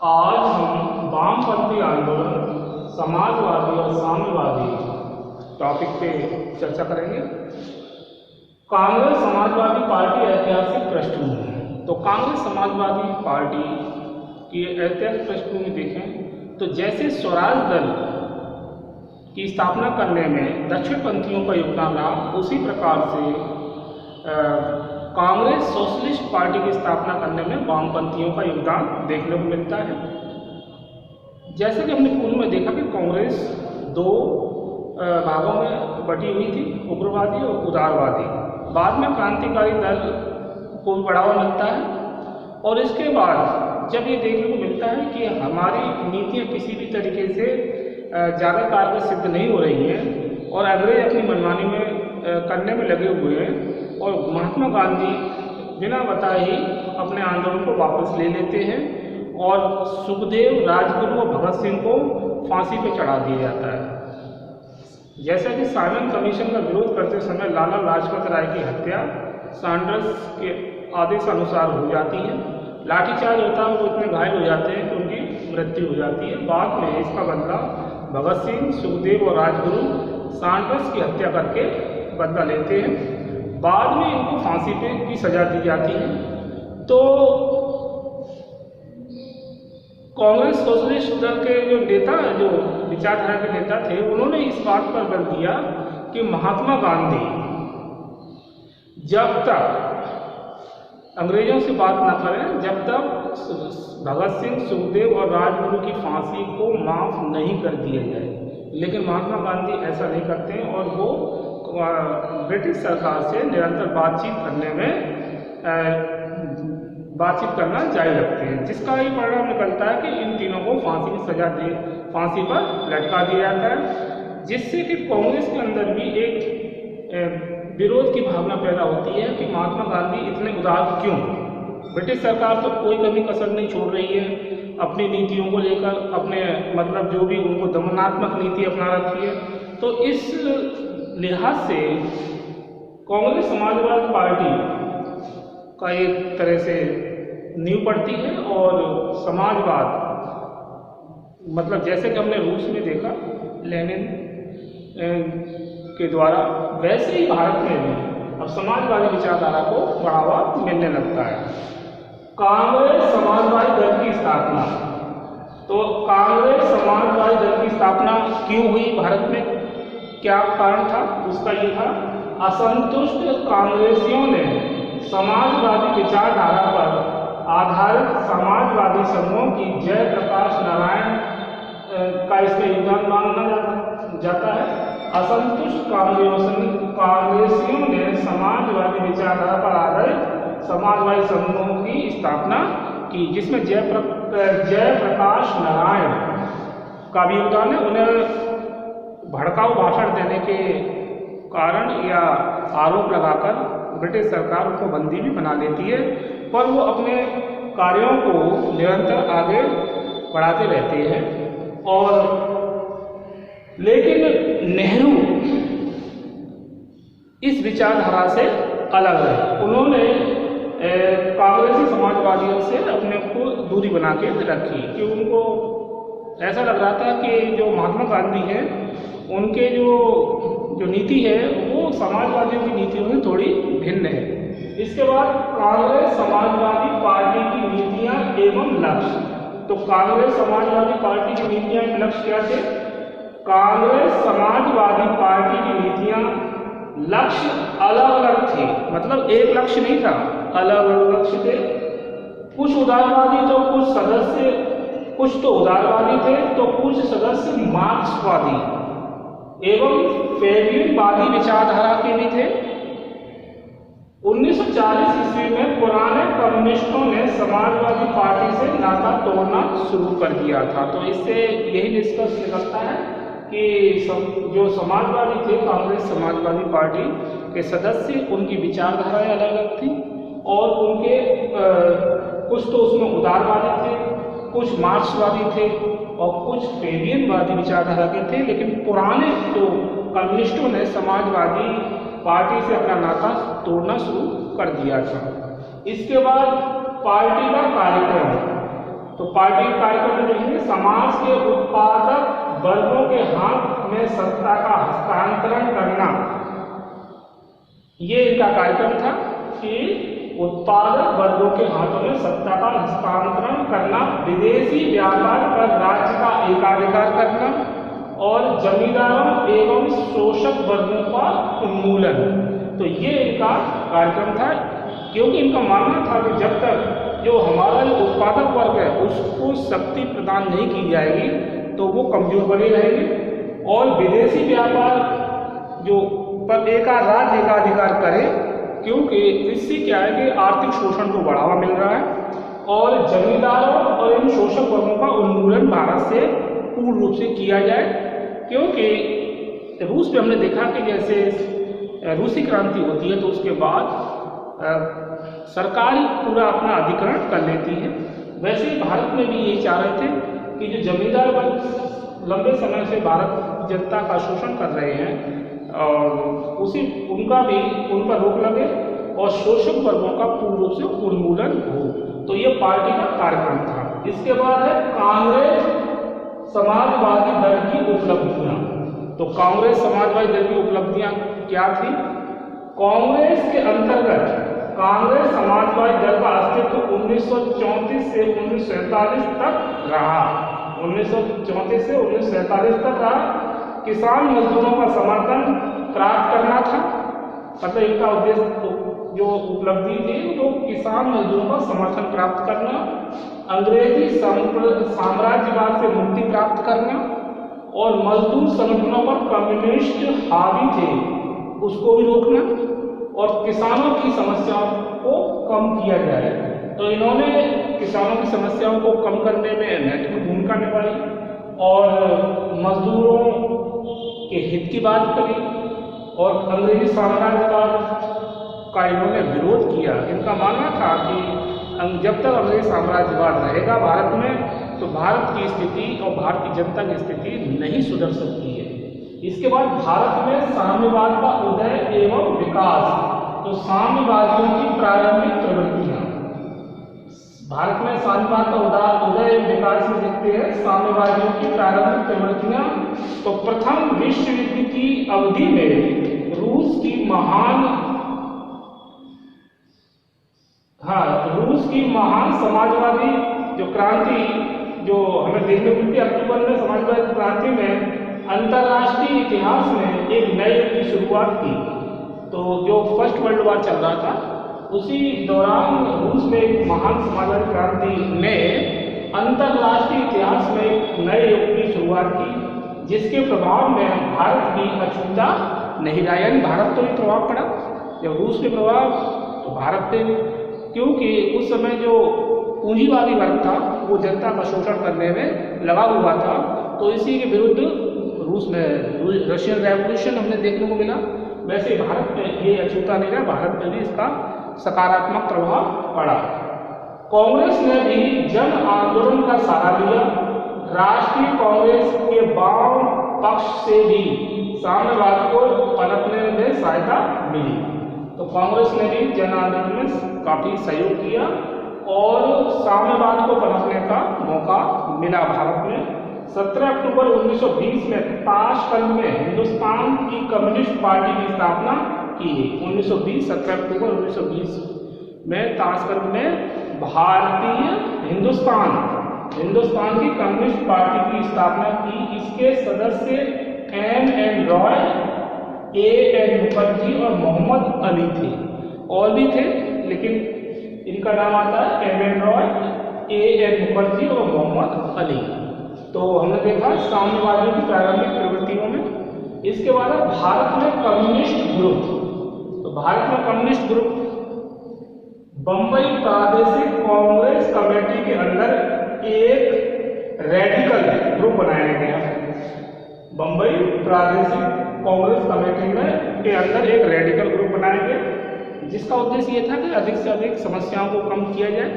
आज हम वामपंथी आंदोलन, समाजवादी और साम्यवादी टॉपिक पे चर्चा करेंगे। कांग्रेस समाजवादी पार्टी ऐतिहासिक पृष्ठभूमि। तो कांग्रेस समाजवादी पार्टी की ऐतिहासिक पृष्ठभूमि देखें तो जैसे स्वराज दल की स्थापना करने में दक्षिणपंथियों का योगदान रहा, उसी प्रकार से कांग्रेस सोशलिस्ट पार्टी की स्थापना करने में वामपंथियों का योगदान देखने को मिलता है। जैसे कि हमने पूर्व में देखा कि कांग्रेस दो भागों में बटी हुई थी, उग्रवादी और उदारवादी। बाद में क्रांतिकारी दल को भी बढ़ावा मिलता है और इसके बाद जब ये देखने को मिलता है कि हमारी नीतियाँ किसी भी तरीके से ज़्यादा कारगर सिद्ध नहीं हो रही हैं और अंग्रेज अपनी मनमानी में करने में लगे हुए हैं, और महात्मा गांधी बिना बताए ही अपने आंदोलन को वापस ले लेते हैं और सुखदेव, राजगुरु और भगत सिंह को फांसी पर चढ़ा दिया जाता है। जैसा कि साइमन कमीशन का विरोध करते समय लाला लाजपत राय की हत्या सैंडर्स के आदेश अनुसार हो जाती है। लाठीचार्ज होता है, वो इतने घायल हो जाते हैं कि उनकी मृत्यु हो जाती है। बाद में इसका बदला भगत सिंह, सुखदेव और राजगुरु सैंडर्स की हत्या करके बदला लेते हैं। बाद में इनको फांसी पे की सजा दी जाती है। तो कांग्रेस सोशलिस्ट दल के जो नेता, जो विचारधारा के नेता थे, उन्होंने इस बात पर बल दिया कि महात्मा गांधी जब तक अंग्रेजों से बात न करें, जब तक भगत सिंह, सुखदेव और राजगुरु की फांसी को माफ नहीं कर दिया जाए। लेकिन महात्मा गांधी ऐसा नहीं करते हैं और वो ब्रिटिश सरकार से निरंतर बातचीत करना जारी रखते हैं, जिसका ही परिणाम निकलता है कि इन तीनों को फांसी की सजा फांसी पर लटका दिया जाता है, जिससे कि कांग्रेस के अंदर भी एक विरोध की भावना पैदा होती है कि महात्मा गांधी इतने उदार क्यों। ब्रिटिश सरकार तो कोई कभी कसर नहीं छोड़ रही है अपनी नीतियों को लेकर, अपने मतलब जो भी उनको दमनात्मक नीति अपना रखी है। तो इस लिहाज से कांग्रेस समाजवादी पार्टी का एक तरह से नींव पड़ती है और समाजवाद, मतलब जैसे कि हमने रूस में देखा लेनिन के द्वारा, वैसे ही भारत में भी अब समाजवादी विचारधारा को बढ़ावा मिलने लगता है। कांग्रेस समाजवादी दल की स्थापना। तो कांग्रेस समाजवादी दल की स्थापना क्यों हुई भारत में, क्या कारण था? उसका ये था, असंतुष्ट कांग्रेसियों ने समाजवादी विचारधारा पर आधारित समाजवादी संघों की जयप्रकाश नारायण का इसमें योगदान माना जाता है। असंतुष्ट कांग्रेसियों ने समाजवादी विचारधारा पर आधारित समाजवादी संघों की स्थापना की, जिसमें जयप्रकाश नारायण का भी योगदान है। उन्हें भड़काऊ भाषण देने के कारण या आरोप लगाकर ब्रिटिश सरकार उनको बंदी भी बना लेती है, पर वो अपने कार्यों को निरंतर आगे बढ़ाते रहते हैं। और लेकिन नेहरू इस विचारधारा से अलग है। उन्होंने कांग्रेसी समाजवादियों से अपने को दूरी बना के रखी कि उनको ऐसा लग रहा था कि जो महात्मा गांधी हैं उनके जो नीति है वो समाजवादियों की नीतियों से थोड़ी भिन्न है। इसके बाद कांग्रेस समाजवादी पार्टी की नीतियां एवं लक्ष्य। तो कांग्रेस समाजवादी पार्टी की नीतियां एवं लक्ष्य क्या थे? कांग्रेस समाजवादी पार्टी की नीतियां, लक्ष्य अलग अलग थे, मतलब एक लक्ष्य नहीं था, अलग अलग लक्ष्य थे। कुछ उदारवादी, तो कुछ सदस्य, कुछ तो उदारवादी थे तो कुछ सदस्य मार्क्सवादी एवं फेबियनवादी विचारधारा के भी थे। 1940 ईस्वी में पुराने कम्युनिस्टों ने समाजवादी पार्टी से नाता तोड़ना शुरू कर दिया था। तो इससे यही निष्कर्ष निकलता है कि जो समाजवादी थे, कांग्रेस समाजवादी पार्टी के सदस्य, उनकी विचारधाराएं अलग अलग थी और उनके कुछ तो उसमें उदारवादी थे, कुछ मार्क्सवादी थे और कुछ फेबियनवादी विचारधारा के थे। लेकिन पुराने तो कम्युनिस्टों ने समाजवादी पार्टी से अपना नाता तोड़ना शुरू कर दिया था। इसके बाद पार्टी का कार्यक्रम। तो पार्टी के कार्यक्रम में देखेंगे, समाज के उत्पादक वर्गों के हाथ में सत्ता का हस्तांतरण करना। ये इनका कार्यक्रम था कि उत्पादक वर्गों के हाथों में सत्ता का हस्तांतरण करना, विदेशी व्यापार पर राज्य का एकाधिकार करना और जमींदारों एवं शोषक वर्गों का उन्मूलन। तो ये इनका कार्यक्रम था, क्योंकि इनका मानना था कि जब तक जो हमारा जो उत्पादक वर्ग है उसको शक्ति प्रदान नहीं की जाएगी तो वो कमजोर बने रहेंगे, और विदेशी व्यापार जो पर राज्य एकाधिकार करे, क्योंकि इससे क्या है कि आर्थिक शोषण को बढ़ावा मिल रहा है, और जमींदारों और इन शोषक वर्गों का उन्मूलन भारत से पूर्ण रूप से किया जाए। क्योंकि रूस में हमने देखा कि जैसे रूसी क्रांति होती है तो उसके बाद सरकार ही पूरा अपना अधिग्रहण कर लेती है, वैसे ही भारत में भी यही चाह रहे थे कि जो जमींदार वर्ग लंबे समय से भारत की जनता का शोषण कर रहे हैं और उनका भी उन पर रोक लगे और शोषक वर्गों का पूर्ण रूप से उन्मूलन हो। तो ये पार्टी का कार्यक्रम था। इसके बाद है कांग्रेस समाजवादी दल की उपलब्धियां। तो कांग्रेस समाजवादी दल की उपलब्धियां क्या थी? कांग्रेस के अंतर्गत कांग्रेस समाजवादी दल का अस्तित्व 1934 से 1947 तक रहा। 1934 से 1947 तक रहा। किसान मजदूरों का समर्थन प्राप्त करना था, मतलब इनका उद्देश्य जो उपलब्धि थी तो किसान मजदूरों का समर्थन प्राप्त करना, अंग्रेजी साम्राज्यवाद से मुक्ति प्राप्त करना, और मजदूर संगठनों पर कम्युनिस्ट हावी थे उसको भी रोकना, और किसानों की समस्याओं को कम किया जाए। तो इन्होंने किसानों की समस्याओं को कम करने में महत्वपूर्ण भूमिका निभाई और मजदूरों के हित की बात करी, और अंग्रेजी साम्राज्यवाद का इन्होंने विरोध किया। इनका मानना था कि जब तक अंग्रेजी साम्राज्यवाद रहेगा भारत में तो भारत की स्थिति और भारत की जनता की स्थिति नहीं सुधर सकती है। इसके बाद भारत में साम्यवाद का उदय एवं विकास। तो साम्यवादियों की प्रारंभिक प्रवृत्तियां, भारत में साम्यवाद का उदय एवं विकास में देखते हैं साम्यवादियों की प्रारंभिक प्रवृत्तियां। तो प्रथम विश्व युद्ध की अवधि में रूस की महान समाजवादी जो क्रांति जो हमें देखने को मिलती है, अक्टूबर में समाजवादी क्रांति में अंतर्राष्ट्रीय इतिहास में एक नए युग की शुरुआत की। तो जो फर्स्ट वर्ल्ड वॉर चल रहा था उसी दौरान रूस में एक महान समाजवादी क्रांति ने अंतर्राष्ट्रीय इतिहास में एक नए युग की शुरुआत की, जिसके प्रभाव में भारत भी अछूता नहीं रहा। यानी भारत तो भी प्रभाव पड़ा, जब रूस पे प्रभाव तो भारत पे भी, क्योंकि उस समय जो पूंजीवादी वर्ग था वो जनता का शोषण करने में लगा हुआ था। तो इसी के विरुद्ध रूस में रशियन रेवोल्यूशन हमने देखने को मिला। वैसे भारत में ये अछूता नहीं रहा, भारत में भी इसका सकारात्मक प्रभाव पड़ा। कांग्रेस ने भी जन आंदोलन का सहारा लिया। राष्ट्रीय कांग्रेस के वाम पक्ष से भी साम्यवाद को पनपने में सहायता मिली। तो कांग्रेस ने भी जन आंदोलन में काफी सहयोग किया और साम्यवाद को पनपने का मौका मिला भारत में। 17 अक्टूबर 1920 में ताशकंद में हिंदुस्तान की कम्युनिस्ट पार्टी की स्थापना की गई। 1920 17 अक्टूबर 1920 में ताशकंद में भारतीय हिंदुस्तान की कम्युनिस्ट पार्टी की स्थापना की। इसके सदस्य M.N. रॉय, A.N. मुखर्जी और मोहम्मद अली थे। और भी थे लेकिन इनका नाम आता है M.N. रॉय, A.N. मुखर्जी और मोहम्मद अली। तो हमने देखा साम्यवादियों की प्रारंभिक प्रवृत्तियों में। इसके बाद भारत में कम्युनिस्ट ग्रुप। तो भारत में कम्युनिस्ट ग्रुप बंबई प्रादेशिक कांग्रेस कमेटी के अंदर एक रेडिकल ग्रुप बनाया गया। बंबई प्रादेशिक कांग्रेस कमेटी में के अंदर एक रेडिकल ग्रुप बनाया गया, जिसका उद्देश्य ये था कि अधिक से अधिक समस्याओं को कम किया जाए।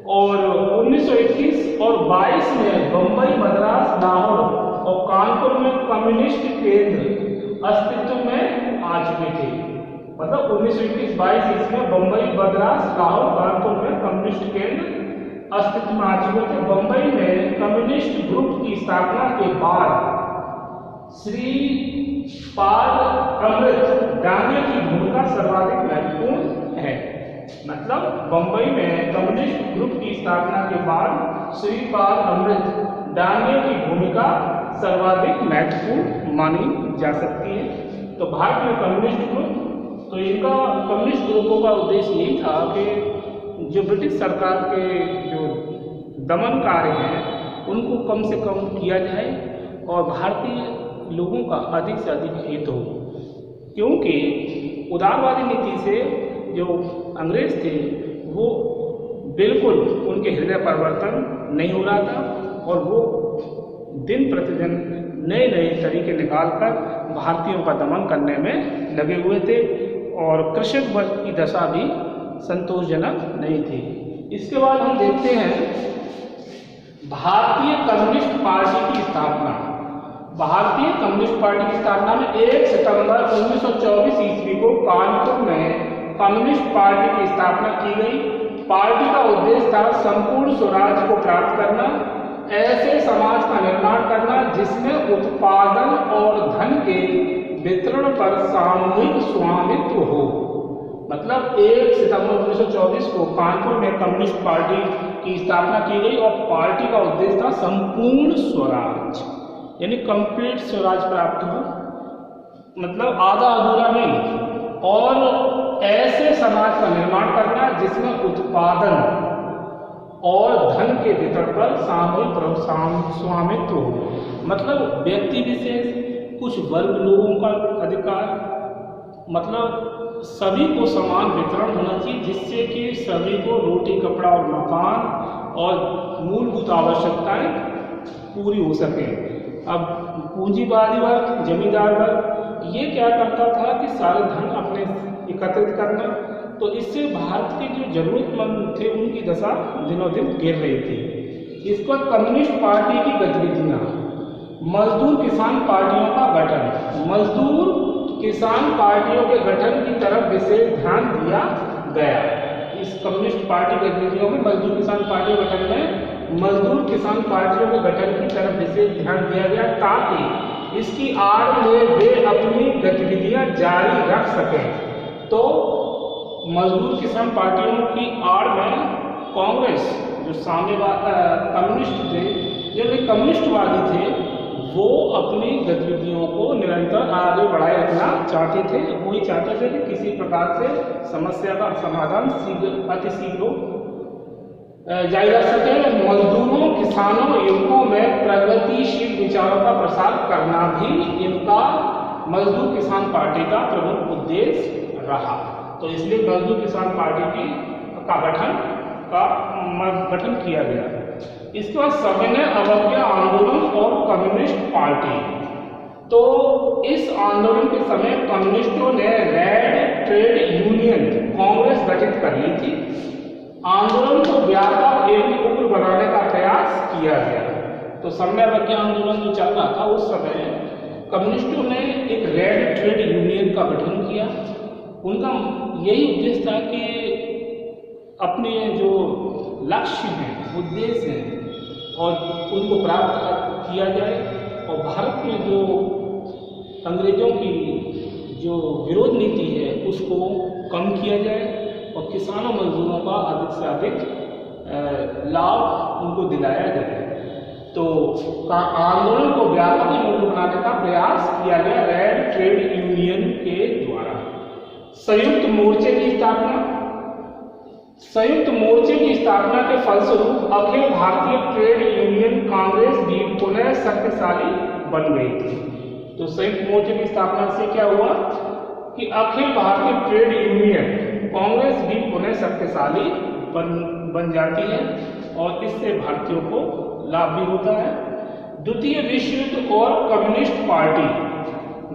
और 1921 और 22 में बंबई, मद्रास, लाहौर और कानपुर में कम्युनिस्ट केंद्र अस्तित्व में आ चुके थे। मतलब 1921-22 इसमें बंबई, मद्रास, लाहौर, कानपुर में कम्युनिस्ट केंद्र अस्तित्व में आ चुके थे। बंबई में कम्युनिस्ट ग्रुप की स्थापना के बाद श्री पाद अमृत डांगे की भूमिका सर्वाधिक महत्वपूर्ण है। मतलब बंबई में कम्युनिस्ट ग्रुप की स्थापना के बाद श्री पाद अमृत डांगे की भूमिका सर्वाधिक महत्वपूर्ण मानी जा सकती है। तो भारत में कम्युनिस्ट ग्रुप, तो इनका कम्युनिस्ट ग्रुपों का उद्देश्य यही था कि जो ब्रिटिश सरकार के जो दमन कार्य हैं उनको कम से कम किया जाए और भारतीय लोगों का अधिक से अधिक हित हो, क्योंकि उदारवादी नीति से जो अंग्रेज थे वो बिल्कुल उनके हृदय परिवर्तन नहीं हो रहा था और वो दिन प्रतिदिन नए नए तरीके निकालकर भारतीयों का दमन करने में लगे हुए थे और कृषक वर्ग की दशा भी संतोषजनक नहीं थी। इसके बाद हम देखते हैं भारतीय कम्युनिस्ट पार्टी की स्थापना। भारतीय कम्युनिस्ट पार्टी की स्थापना में 1 सितंबर 1924 ईस्वी को कानपुर में कम्युनिस्ट पार्टी की स्थापना की गई। पार्टी का उद्देश्य था संपूर्ण स्वराज को प्राप्त करना, ऐसे समाज का निर्माण करना जिसमें उत्पादन और धन के वितरण पर सामूहिक स्वामित्व हो। मतलब 1 सितंबर 1924 को कानपुर में कम्युनिस्ट पार्टी की स्थापना की गई और पार्टी का उद्देश्य था संपूर्ण स्वराज, यानी कंप्लीट स्वराज प्राप्त हो, मतलब आधा अधूरा नहीं, और ऐसे समाज का निर्माण करना जिसमें उत्पादन और धन के वितरण पर सामूहिक स्वामित्व हो। मतलब व्यक्ति विशेष, कुछ वर्ग लोगों का अधिकार, मतलब सभी को समान वितरण होना चाहिए जिससे कि सभी को रोटी, कपड़ा और मकान और मूलभूत आवश्यकताएं पूरी हो सके। अब पूंजीवादी वर्ग, जमींदार वर्ग, ये क्या करता था कि सारे धन अपने एकत्रित करना, तो इससे भारत के जो जरूरतमंद थे उनकी दशा दिनों दिन गिर रही थी। इसके बाद कम्युनिस्ट पार्टी की गतिविधियां, मजदूर किसान पार्टियों का गठन। मजदूर किसान पार्टियों के गठन की तरफ विशेष ध्यान दिया गया। इस कम्युनिस्ट पार्टी गतिविधियों में मजदूर किसान पार्टी गठन में मजदूर किसान पार्टियों के गठन की तरफ विशेष ध्यान दिया गया ताकि इसकी आड़ में वे अपनी गतिविधियां जारी रख सकें। तो मजदूर किसान पार्टियों की आड़ में कांग्रेस, जो कम्युनिस्ट थे, जो कम्युनिस्टवादी थे, वो अपनी गतिविधियों को निरंतर आगे बढ़ाए रखना चाहते थे। वही चाहते थे कि किसी प्रकार से समस्या का समाधान अतिशीघ्र जारी रख सके। मजदूरों, किसानों, युवकों में प्रगतिशील विचारों का प्रसार करना भी इनका मजदूर किसान पार्टी का प्रमुख उद्देश्य रहा। तो इसलिए मजदूर किसान पार्टी का गठन किया गया। इसके बाद सविनय अवज्ञा आंदोलन और कम्युनिस्ट पार्टी। तो इस आंदोलन के समय कम्युनिस्टों ने रेड ट्रेड यूनियन कांग्रेस गठित कर ली थी। आंदोलन को व्यापक एवं उग्र बनाने का प्रयास किया गया। तो सविनय अवज्ञा आंदोलन जो चल रहा था उस समय कम्युनिस्टों ने एक रेड ट्रेड यूनियन का गठन किया। उनका यही उद्देश्य था कि अपने जो लक्ष्य हैं, उद्देश्य हैं, और उनको प्राप्त किया जाए और भारत में जो अंग्रेजों की जो विरोध नीति है उसको कम किया जाए और किसानों मजदूरों का अधिक से अधिक लाभ उनको दिलाया जाए। तो आंदोलन को व्यापक एवं बनाने का प्रयास किया गया रेड ट्रेड यूनियन के द्वारा। संयुक्त मोर्चे की स्थापना। संयुक्त मोर्चे की स्थापना के फलस्वरूप अखिल भारतीय ट्रेड यूनियन कांग्रेस भी पुनः शक्तिशाली बन गई थी। तो संयुक्त मोर्चे की स्थापना से क्या हुआ कि अखिल भारतीय ट्रेड यूनियन कांग्रेस भी पुनः शक्तिशाली बन जाती है और इससे भारतीयों को लाभ भी होता है। द्वितीय विश्व युद्ध और कम्युनिस्ट पार्टी।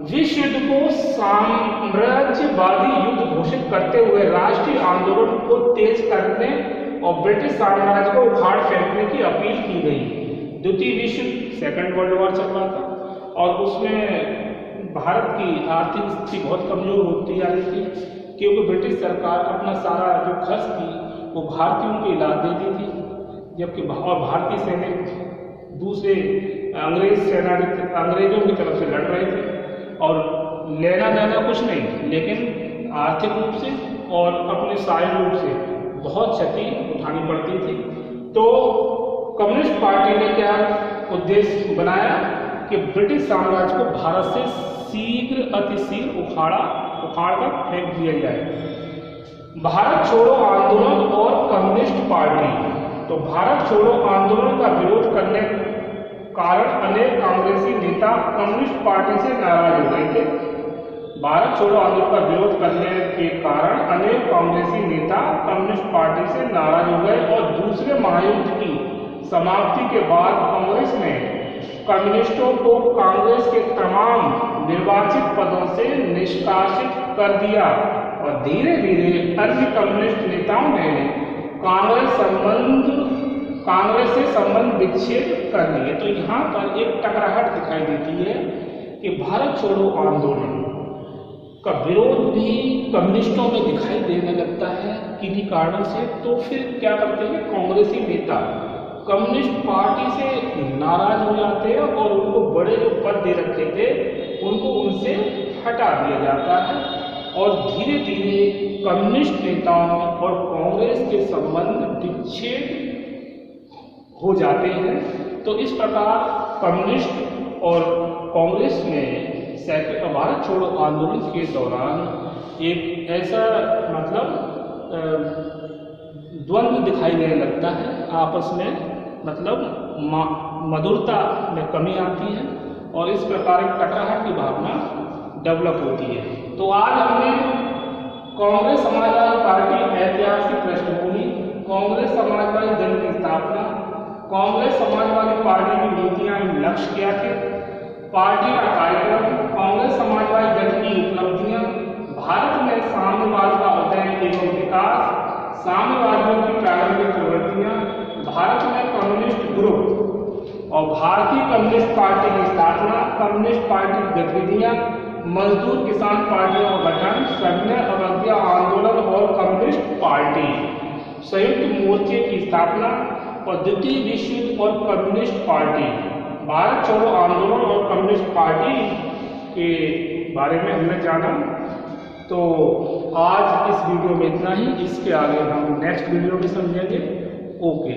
विश्व युद्ध को साम्राज्यवादी युद्ध घोषित करते हुए राष्ट्रीय आंदोलन को तेज करने और ब्रिटिश साम्राज्य को उखाड़ फेंकने की अपील की गई। द्वितीय विश्व युद्ध, सेकेंड वर्ल्ड वॉर चल रहा था और उसमें भारत की आर्थिक स्थिति बहुत कमजोर होती जा रही थी क्योंकि ब्रिटिश सरकार अपना सारा जो खर्च थी वो भारतीयों को इलाज देती थी। जबकि और भारतीय सैनिक दूसरे अंग्रेजों की तरफ से लड़ रहे थे और लेना देना कुछ नहीं, लेकिन आर्थिक रूप से और अपने शारीरिक रूप से बहुत क्षति उठानी पड़ती थी। तो कम्युनिस्ट पार्टी ने क्या उद्देश्य बनाया कि ब्रिटिश साम्राज्य को भारत से शीघ्र अतिशीघ्र उखाड़ कर फेंक दिया जाए। भारत छोड़ो आंदोलन और कम्युनिस्ट पार्टी। तो भारत छोड़ो आंदोलन का विरोध करने कारण अनेक कांग्रेसी नेता कम्युनिस्ट पार्टी से नाराज हो गए थे। भारत छोड़ो आंदोलन का विरोध करने के कारण अनेक कांग्रेसी नेता कम्युनिस्ट पार्टी से नाराज हो गए और दूसरे महायुद्ध की समाप्ति के बाद कांग्रेस ने कम्युनिस्टों को कांग्रेस के तमाम निर्वाचित पदों से निष्कासित कर दिया और धीरे धीरे अन्य कम्युनिस्ट नेताओं ने कांग्रेस से संबंध विच्छेद कर लिए। तो यहाँ पर एक टकराहट दिखाई देती है कि भारत छोड़ो आंदोलन का विरोध भी कम्युनिस्टों में दिखाई देने लगता है किन्हीं कारणों से। तो फिर क्या करते हैं कांग्रेसी नेता कम्युनिस्ट पार्टी से नाराज हो जाते हैं और उनको बड़े जो पद दे रखे थे उनको उनसे हटा दिया जाता है और धीरे धीरे कम्युनिस्ट नेताओं और कांग्रेस के संबंध विच्छेद हो जाते हैं। तो इस प्रकार कम्युनिस्ट और कांग्रेस में भारत छोड़ो आंदोलन के दौरान एक ऐसा द्वंद्व दिखाई देने लगता है, आपस में मधुरता में कमी आती है और इस प्रकार एक टकराहट की भावना डेवलप होती है। तो आज हमने कांग्रेस समाजवादी पार्टी ऐतिहासिक पृष्ठभूमि, कांग्रेस समाजवादी दल की स्थापना, कांग्रेस समाजवादी पार्टी की नीतियां एवं लक्ष्य क्या थे, पार्टी का कार्यक्रम, कांग्रेस समाजवादी दल की उपलब्धियां, भारत में साम्यवाद का उदय एवं विकास, साम्यवादियों की प्रारंभिक प्रवृत्तियां, भारत में कम्युनिस्ट ग्रुप और भारतीय कम्युनिस्ट पार्टी की स्थापना, कम्युनिस्ट पार्टी की गतिविधियां, मजदूर किसान पार्टियों का गठन, सविनय अवज्ञा आंदोलन और कम्युनिस्ट पार्टी, संयुक्त मोर्चे की स्थापना और द्वितीय विश्व युद्ध और कम्युनिस्ट पार्टी, भारत छोड़ो आंदोलन और कम्युनिस्ट पार्टी के बारे में हमने जाना। तो आज इस वीडियो में इतना ही, इसके आगे हम नेक्स्ट वीडियो में समझेंगे। ओके।